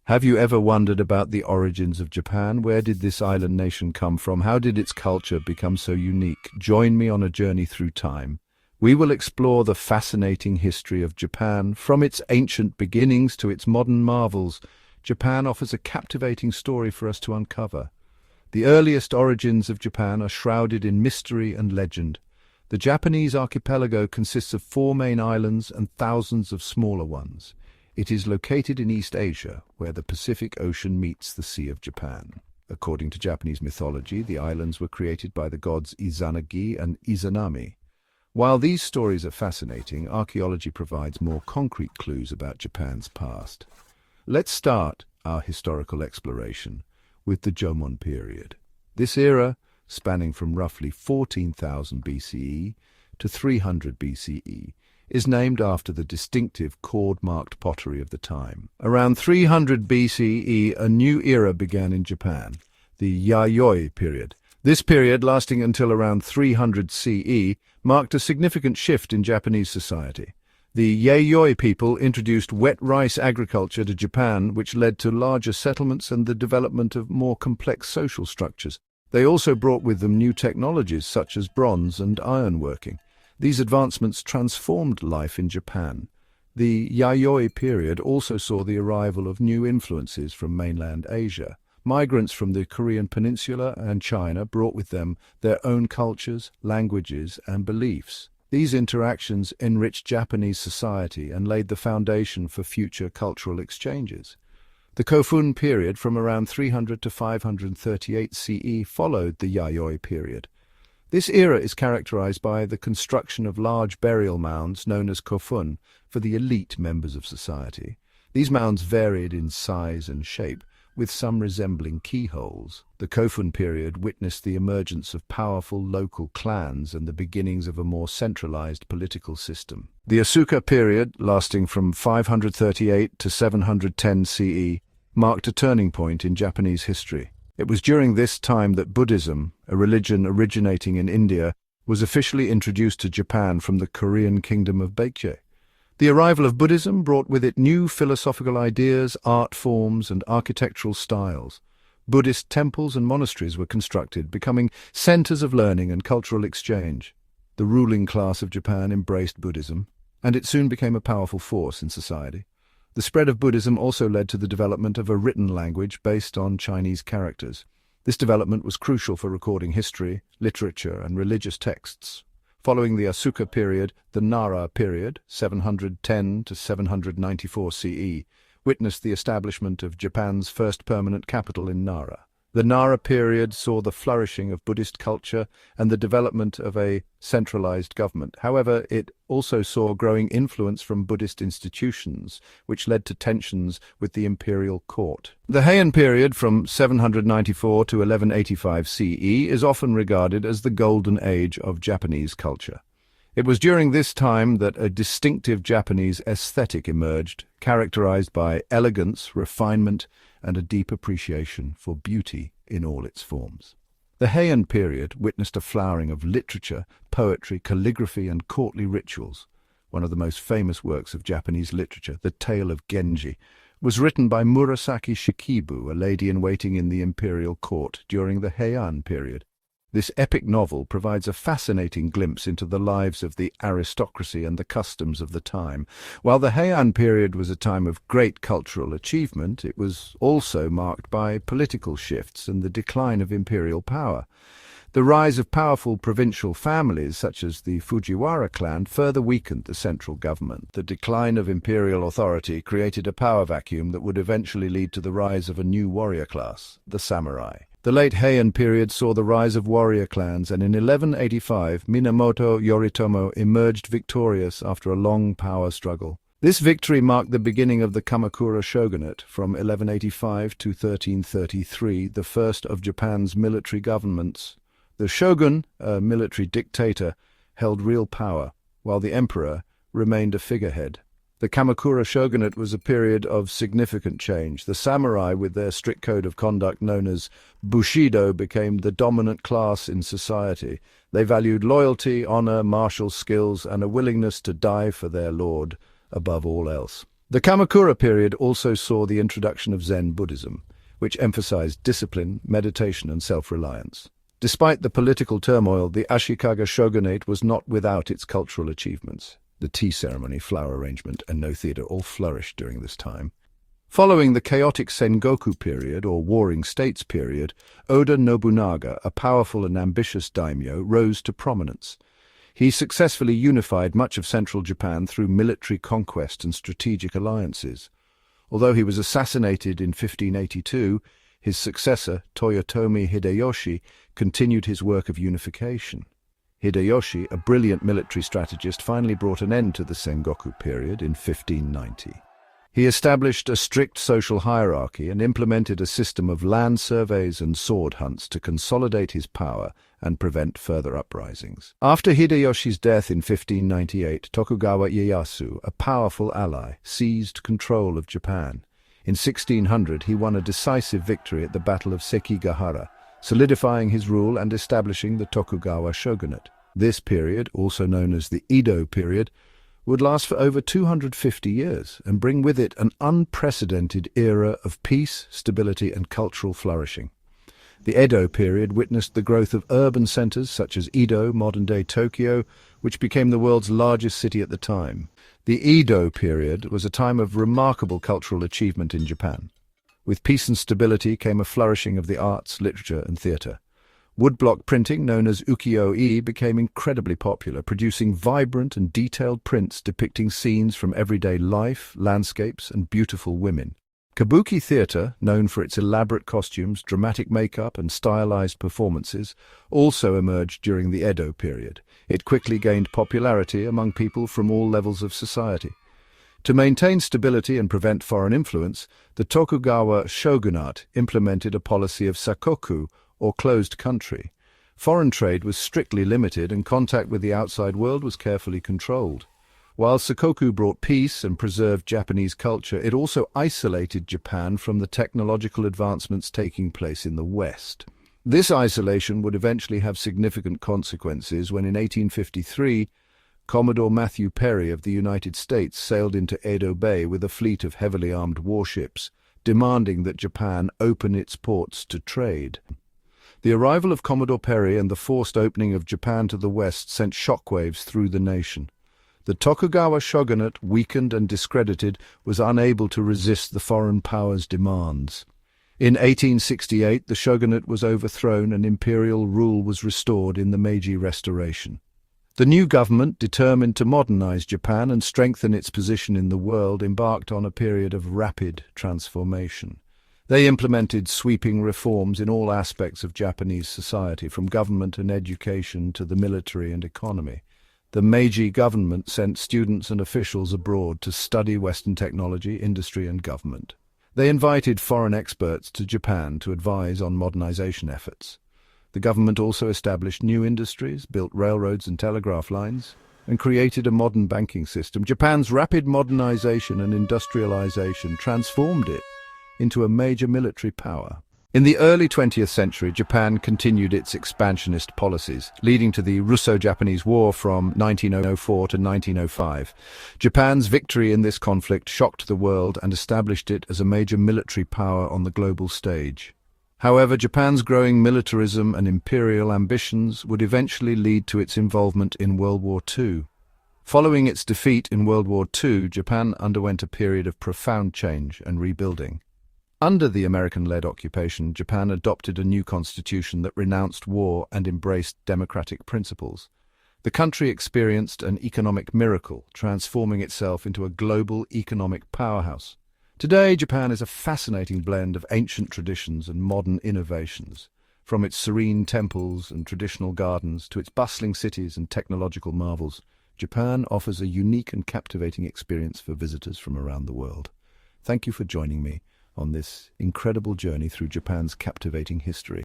Have you ever wondered about the origins of Japan? Where did this island nation come from? How did its culture become so unique? Join me on a journey through time. We will explore the fascinating history of Japan, from its ancient beginnings to its modern marvels. Japan offers a captivating story for us to uncover. The earliest origins of Japan are shrouded in mystery and legend. The Japanese archipelago consists of 4 main islands and thousands of smaller ones. It is located in East Asia, where the Pacific Ocean meets the Sea of Japan. According to Japanese mythology, the islands were created by the gods Izanagi and Izanami. While these stories are fascinating, archaeology provides more concrete clues about Japan's past. Let's start our historical exploration with the Jomon period. This era, spanning from roughly 14,000 BCE to 300 BCE, is named after the distinctive cord-marked pottery of the time. Around 300 BCE, a new era began in Japan, the Yayoi period. This period, lasting until around 300 CE, marked a significant shift in Japanese society. The Yayoi people introduced wet rice agriculture to Japan, which led to larger settlements and the development of more complex social structures. They also brought with them new technologies such as bronze and ironworking. These advancements transformed life in Japan. The Yayoi period also saw the arrival of new influences from mainland Asia. Migrants from the Korean peninsula and China brought with them their own cultures, languages, and beliefs. These interactions enriched Japanese society and laid the foundation for future cultural exchanges. The Kofun period, from around 300 to 538 CE, followed the Yayoi period. This era is characterized by the construction of large burial mounds known as kofun for the elite members of society. These mounds varied in size and shape, with some resembling keyholes. The Kofun period witnessed the emergence of powerful local clans and the beginnings of a more centralized political system. The Asuka period, lasting from 538 to 710 CE, marked a turning point in Japanese history. It was during this time that Buddhism, a religion originating in India, was officially introduced to Japan from the Korean kingdom of Baekje. The arrival of Buddhism brought with it new philosophical ideas, art forms, and architectural styles. Buddhist temples and monasteries were constructed, becoming centers of learning and cultural exchange. The ruling class of Japan embraced Buddhism, and it soon became a powerful force in society. The spread of Buddhism also led to the development of a written language based on Chinese characters. This development was crucial for recording history, literature, and religious texts. Following the Asuka period, the Nara period, 710 to 794 CE, witnessed the establishment of Japan's first permanent capital in Nara. The Nara period saw the flourishing of Buddhist culture and the development of a centralized government. However, it also saw growing influence from Buddhist institutions, which led to tensions with the imperial court. The Heian period, from 794 to 1185 CE, is often regarded as the golden age of Japanese culture. It was during this time that a distinctive Japanese aesthetic emerged, characterized by elegance, refinement, and a deep appreciation for beauty in all its forms. The Heian period witnessed a flowering of literature, poetry, calligraphy, and courtly rituals. One of the most famous works of Japanese literature, The Tale of Genji, was written by Murasaki Shikibu, a lady-in-waiting in the imperial court during the Heian period. This epic novel provides a fascinating glimpse into the lives of the aristocracy and the customs of the time. While the Heian period was a time of great cultural achievement, it was also marked by political shifts and the decline of imperial power. The rise of powerful provincial families, such as the Fujiwara clan, further weakened the central government. The decline of imperial authority created a power vacuum that would eventually lead to the rise of a new warrior class, the samurai. The late Heian period saw the rise of warrior clans, and in 1185 Minamoto Yoritomo emerged victorious after a long power struggle. This victory marked the beginning of the Kamakura shogunate from 1185 to 1333, the first of Japan's military governments. The shogun, a military dictator, held real power, while the emperor remained a figurehead. The Kamakura shogunate was a period of significant change. The samurai, with their strict code of conduct known as Bushido, became the dominant class in society. They valued loyalty, honor, martial skills, and a willingness to die for their lord above all else. The Kamakura period also saw the introduction of Zen Buddhism, which emphasized discipline, meditation, and self-reliance. Despite the political turmoil, the Ashikaga shogunate was not without its cultural achievements. The tea ceremony, flower arrangement, and no theater all flourished during this time. Following the chaotic Sengoku period, or Warring States period, Oda Nobunaga, a powerful and ambitious daimyo, rose to prominence. He successfully unified much of central Japan through military conquest and strategic alliances. Although he was assassinated in 1582, his successor, Toyotomi Hideyoshi, continued his work of unification. Hideyoshi, a brilliant military strategist, finally brought an end to the Sengoku period in 1590. He established a strict social hierarchy and implemented a system of land surveys and sword hunts to consolidate his power and prevent further uprisings. After Hideyoshi's death in 1598, Tokugawa Ieyasu, a powerful ally, seized control of Japan. In 1600, he won a decisive victory at the Battle of Sekigahara, solidifying his rule and establishing the Tokugawa shogunate. This period, also known as the Edo period, would last for over 250 years and bring with it an unprecedented era of peace, stability, and cultural flourishing. The Edo period witnessed the growth of urban centers such as Edo, modern-day Tokyo, which became the world's largest city at the time. The Edo period was a time of remarkable cultural achievement in Japan. With peace and stability came a flourishing of the arts, literature, and theater. Woodblock printing, known as ukiyo-e, became incredibly popular, producing vibrant and detailed prints depicting scenes from everyday life, landscapes, and beautiful women. Kabuki theater, known for its elaborate costumes, dramatic makeup, and stylized performances, also emerged during the Edo period. It quickly gained popularity among people from all levels of society. To maintain stability and prevent foreign influence, the Tokugawa shogunate implemented a policy of sakoku, or closed country. Foreign trade was strictly limited and contact with the outside world was carefully controlled. While sakoku brought peace and preserved Japanese culture, it also isolated Japan from the technological advancements taking place in the West. This isolation would eventually have significant consequences when in 1853, Commodore Matthew Perry of the United States sailed into Edo Bay with a fleet of heavily armed warships, demanding that Japan open its ports to trade. The arrival of Commodore Perry and the forced opening of Japan to the west sent shockwaves through the nation. The Tokugawa shogunate, weakened and discredited, was unable to resist the foreign powers' demands. In 1868, the shogunate was overthrown and imperial rule was restored in the Meiji Restoration. The new government, determined to modernize Japan and strengthen its position in the world, embarked on a period of rapid transformation. They implemented sweeping reforms in all aspects of Japanese society, from government and education to the military and economy. The Meiji government sent students and officials abroad to study Western technology, industry, and government. They invited foreign experts to Japan to advise on modernization efforts. The government also established new industries, built railroads and telegraph lines, and created a modern banking system. Japan's rapid modernization and industrialization transformed it into a major military power. In the early 20th century, Japan continued its expansionist policies, leading to the Russo-Japanese War from 1904 to 1905. Japan's victory in this conflict shocked the world and established it as a major military power on the global stage. However, Japan's growing militarism and imperial ambitions would eventually lead to its involvement in World War II. Following its defeat in World War II, Japan underwent a period of profound change and rebuilding. Under the American-led occupation, Japan adopted a new constitution that renounced war and embraced democratic principles. The country experienced an economic miracle, transforming itself into a global economic powerhouse. Today, Japan is a fascinating blend of ancient traditions and modern innovations. From its serene temples and traditional gardens to its bustling cities and technological marvels, Japan offers a unique and captivating experience for visitors from around the world. Thank you for joining me on this incredible journey through Japan's captivating history.